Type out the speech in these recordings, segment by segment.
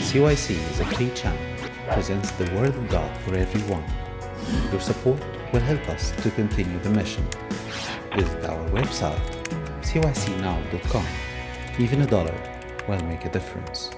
CYC is a free channel, presents the Word of God for everyone. Your support will help us to continue the mission. Visit our website, cycnow.com. Even $1 will make a difference.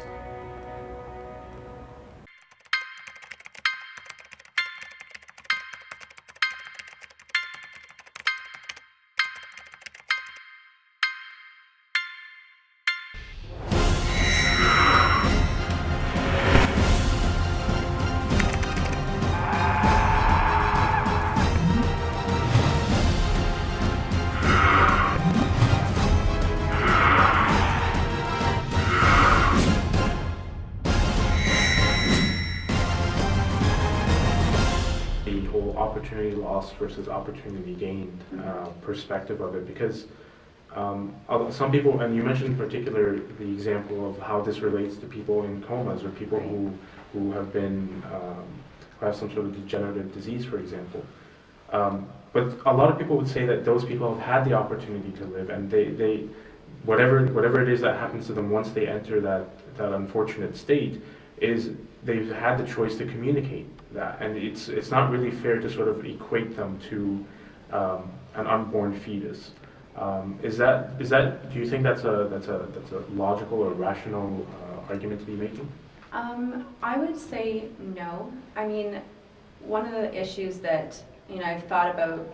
Opportunity lost versus opportunity gained perspective of it, because some people, and you mentioned in particular the example of how this relates to people in comas or people who have been who have some sort of degenerative disease, for example. But a lot of people would say that those people have had the opportunity to live, and they whatever it is that happens to them once they enter that unfortunate state, is they've had the choice to communicate that, and it's not really fair to sort of equate them to an unborn fetus. Is that do you think that's a logical or rational argument to be making? I would say no. I mean, one of the issues that I've thought about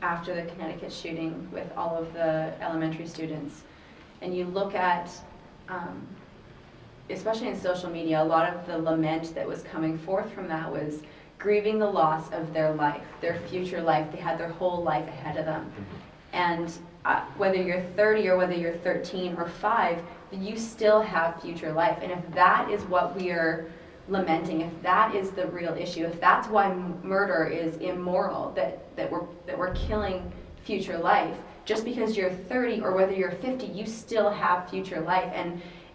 after the Connecticut shooting with all of the elementary students, and you look at especially in social media, a lot of the lament that was coming forth from that was grieving the loss of their life, their future life. They had their whole life ahead of them. And whether you're 30 or whether you're 13 or 5, you still have future life. And if that is what we are lamenting, if that is the real issue, if that's why murder is immoral, that we're killing future life, just because you're 30 or whether you're 50, you still have future life.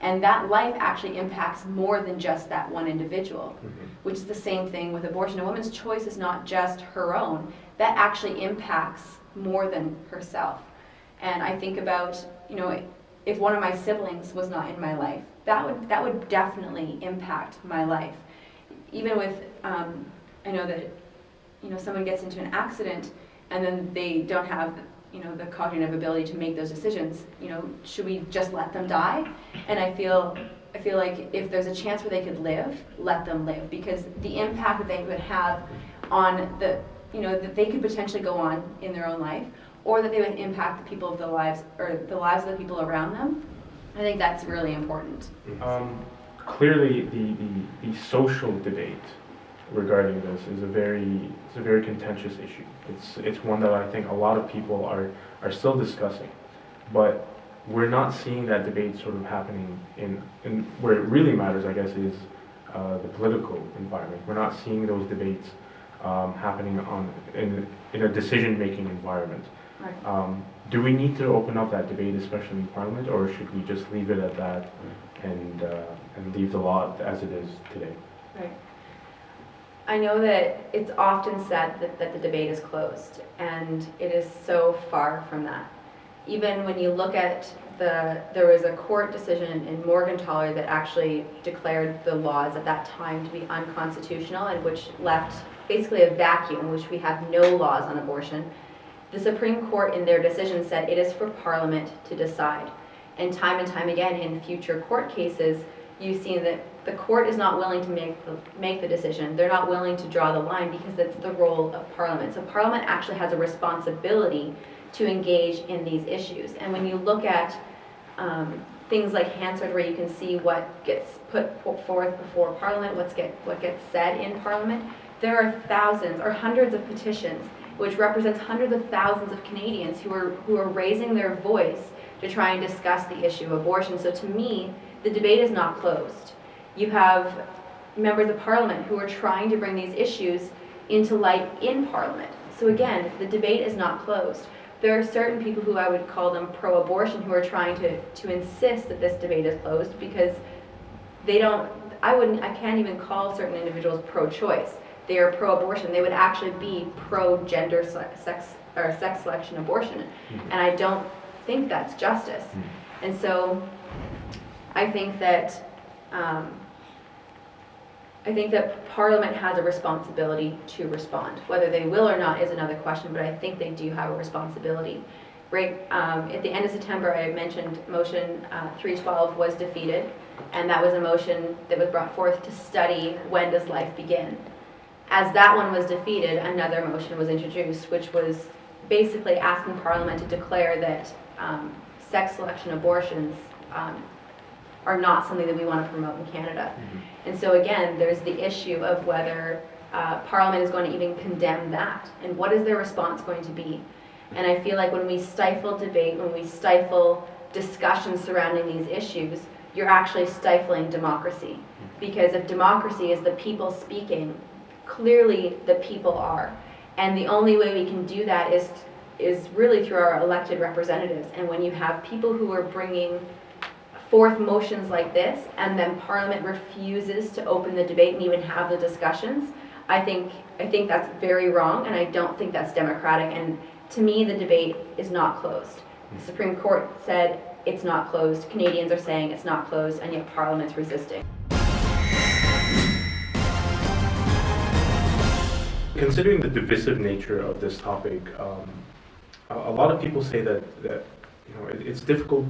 And that life actually impacts more than just that one individual, which is the same thing with abortion. A woman's choice is not just her own. That actually impacts more than herself. And I think about, if one of my siblings was not in my life, that would definitely impact my life. Even with, I know that, someone gets into an accident and then they don't have the cognitive ability to make those decisions. Should we just let them die? And I feel like if there's a chance where they could live, let them live, because the impact that they would have on that they could potentially go on in their own life, or that they would impact the people of the lives, or the lives of the people around them. I think that's really important. Clearly, the social debate regarding this is a very contentious issue. It's one that I think a lot of people are still discussing, but we're not seeing that debate sort of happening in where it really matters, I guess, is the political environment. We're not seeing those debates happening in a decision-making environment. Right. Do we need to open up that debate, especially in Parliament, or should we just leave it at that and leave the law as it is today? Right. I know that it's often said that the debate is closed, and it is so far from that. Even when you look at there was a court decision in Morgentaler that actually declared the laws at that time to be unconstitutional, and which left basically a vacuum in which we have no laws on abortion. The Supreme Court in their decision said it is for Parliament to decide. And time again in future court cases, you've seen that the court is not willing to make the decision. They're not willing to draw the line because it's the role of Parliament. So Parliament actually has a responsibility to engage in these issues. And when you look at things like Hansard, where you can see what gets put forth before Parliament, what gets said in Parliament, there are thousands or hundreds of petitions, which represents hundreds of thousands of Canadians who are raising their voice to try and discuss the issue of abortion. So to me, the debate is not closed. You have members of Parliament who are trying to bring these issues into light in Parliament. So again, the debate is not closed. There are certain people who I would call them pro-abortion who are trying to insist that this debate is closed, because I can't even call certain individuals pro-choice. They are pro-abortion. They would actually be pro-gender sex selection abortion. And I don't think that's justice. And so I think that I think that Parliament has a responsibility to respond. Whether they will or not is another question, but I think they do have a responsibility. Right, at the end of September, I mentioned motion 312 was defeated, and that was a motion that was brought forth to study when does life begin. As that one was defeated, another motion was introduced, which was basically asking Parliament to declare that sex selection abortions are not something that we want to promote in Canada. Mm-hmm. And so again, there's the issue of whether Parliament is going to even condemn that, and what is their response going to be. And I feel like when we stifle debate, when we stifle discussion surrounding these issues, you're actually stifling democracy. Because if democracy is the people speaking, clearly the people are. And the only way we can do that is really through our elected representatives. And when you have people who are bringing forth motions like this, and then Parliament refuses to open the debate and even have the discussions, I think that's very wrong, and I don't think that's democratic. And to me, the debate is not closed. The Supreme Court said it's not closed. Canadians are saying it's not closed, and yet Parliament's resisting. Considering the divisive nature of this topic, a lot of people say that it's difficult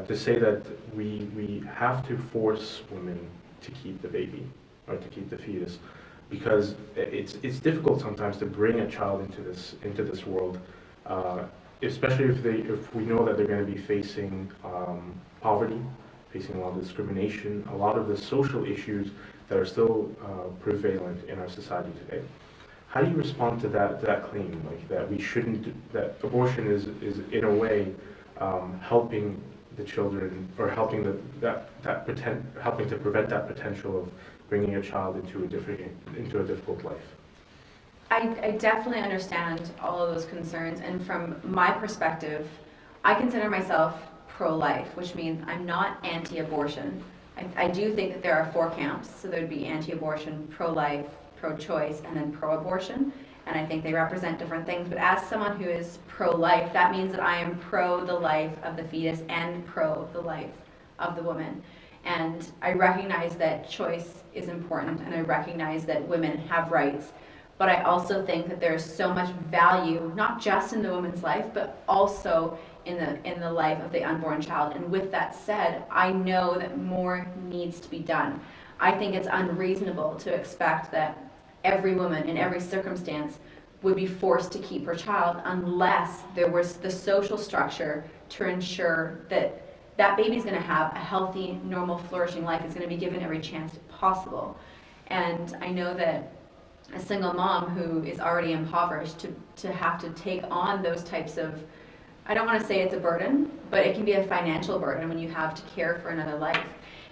to say that we have to force women to keep the baby or to keep the fetus, because it's difficult sometimes to bring a child into this world, especially if we know that they're going to be facing poverty, facing a lot of discrimination, a lot of the social issues that are still prevalent in our society today. How do you respond to that claim, like that we shouldn't, that abortion is in a way helping the children, or helping helping to prevent that potential of bringing a child into a difficult life? I definitely understand all of those concerns, and from my perspective, I consider myself pro-life, which means I'm not anti-abortion. I do think that there are four camps, so there'd be anti-abortion, pro-life, pro-choice, and then pro-abortion, and I think they represent different things. But as someone who is pro-life, that means that I am pro the life of the fetus and pro the life of the woman. And I recognize that choice is important, and I recognize that women have rights. But I also think that there's so much value, not just in the woman's life, but also in the life of the unborn child. And with that said, I know that more needs to be done. I think it's unreasonable to expect that every woman in every circumstance would be forced to keep her child unless there was the social structure to ensure that that baby's going to have a healthy, normal, flourishing life. It's going to be given every chance possible. And I know that a single mom who is already impoverished to have to take on those types of, I don't want to say it's a burden, but it can be a financial burden when you have to care for another life.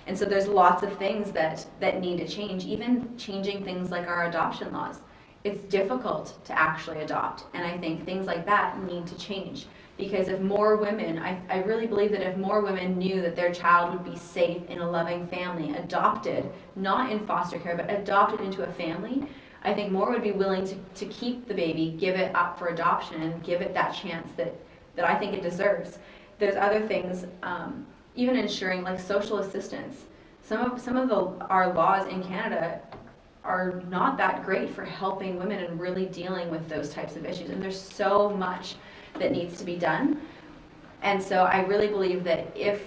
And so there's lots of things that need to change, even changing things like our adoption laws. It's difficult to actually adopt, and I think things like that need to change. Because if more women, I really believe that if more women knew that their child would be safe in a loving family, adopted, not in foster care, but adopted into a family, I think more would be willing to keep the baby, give it up for adoption, and give it that chance that I think it deserves. There's other things, even ensuring like social assistance. Some of our laws in Canada are not that great for helping women and really dealing with those types of issues. And there's so much that needs to be done. And so I really believe that if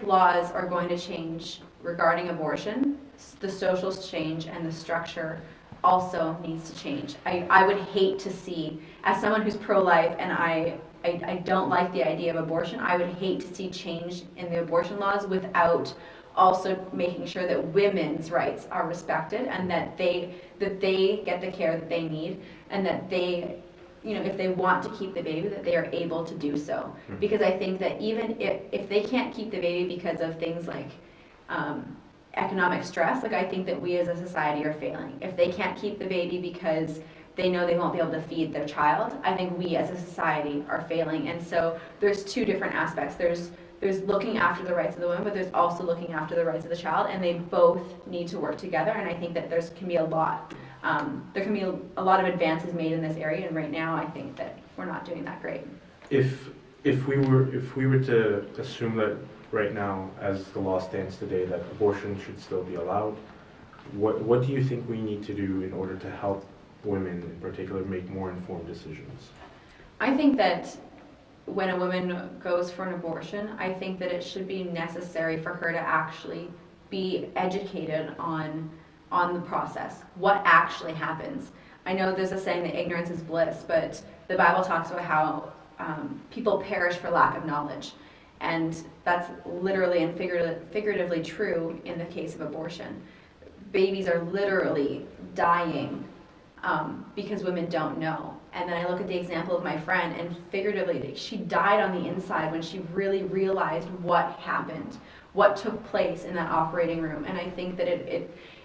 laws are going to change regarding abortion, the social change and the structure also needs to change. I would hate to see, as someone who's pro-life, and I don't like the idea of abortion, I would hate to see change in the abortion laws without also making sure that women's rights are respected, and that they get the care that they need, and that they, if they want to keep the baby, that they are able to do so. Because I think that even if they can't keep the baby because of things like economic stress, like I think that we as a society are failing. If they can't keep the baby because they know they won't be able to feed their child, I think we as a society are failing. And so there's two different aspects. There's looking after the rights of the woman, but there's also looking after the rights of the child, and they both need to work together. And I think that there can be a lot of advances made in this area, and right now I think that we're not doing that great. If we were to assume that right now, as the law stands today, that abortion should still be allowed, what do you think we need to do in order to help women in particular make more informed decisions? I think that when a woman goes for an abortion, I think that it should be necessary for her to actually be educated on the process, what actually happens. I know there's a saying that ignorance is bliss, but the Bible talks about how people perish for lack of knowledge. And that's literally and figuratively true in the case of abortion. Babies are literally dying because women don't know. And then I look at the example of my friend, and figuratively, she died on the inside when she really realized what happened, what took place in that operating room. And I think that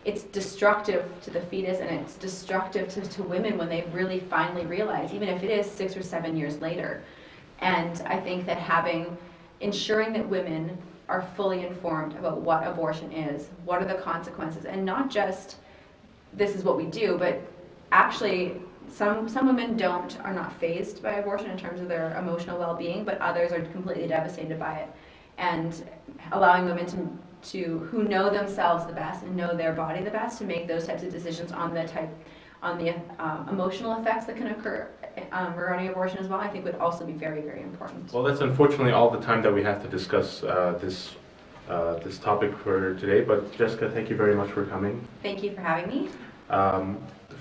it's destructive to the fetus, and it's destructive to women when they really finally realize, even if it is 6 or 7 years later. And I think that ensuring that women are fully informed about what abortion is, what are the consequences, and not just this is what we do, but actually some women are not fazed by abortion in terms of their emotional well-being, but others are completely devastated by it. And allowing women to who know themselves the best and know their body the best to make those types of decisions on the emotional effects that can occur regarding abortion as well, I think would also be very, very important. Well, that's unfortunately all the time that we have to discuss this topic for today. But Jessica, thank you very much for coming. Thank you for having me.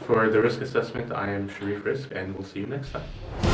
For the Rizk Assessment, I am Sharif Rizk, and we'll see you next time.